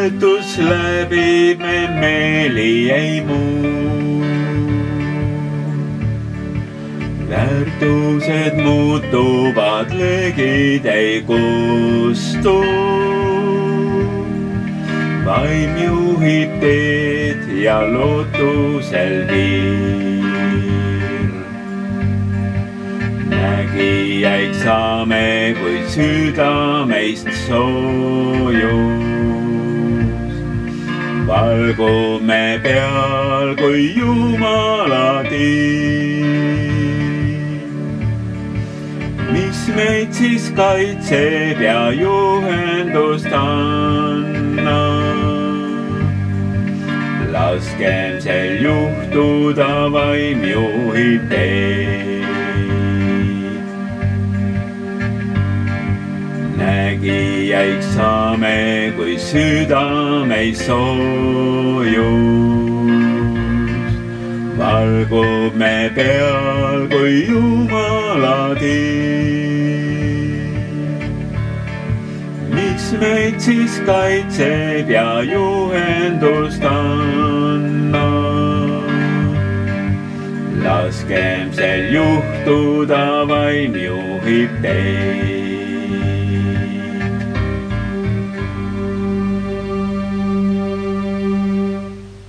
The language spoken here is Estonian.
õnnetus läbib me meeli ei muu. Väärtused muutuvad, lõgid ei kustu. Vaim juhib teed ja lootusel viir. Nägijaiks saame, kui südameist soojus. Valgume peal kui Jumala tiib. Mis meid siis kaitseb ja juhendust annab? Laskem sel juhtuda, vaim juhib teid. Nägijaiks saame, kui südameis soojus. Valgub me peal kui Jumala tiib. Mis meid siis kaitseb ja juhendust annab? Laskem sel juhtuda, vaim juhib teid.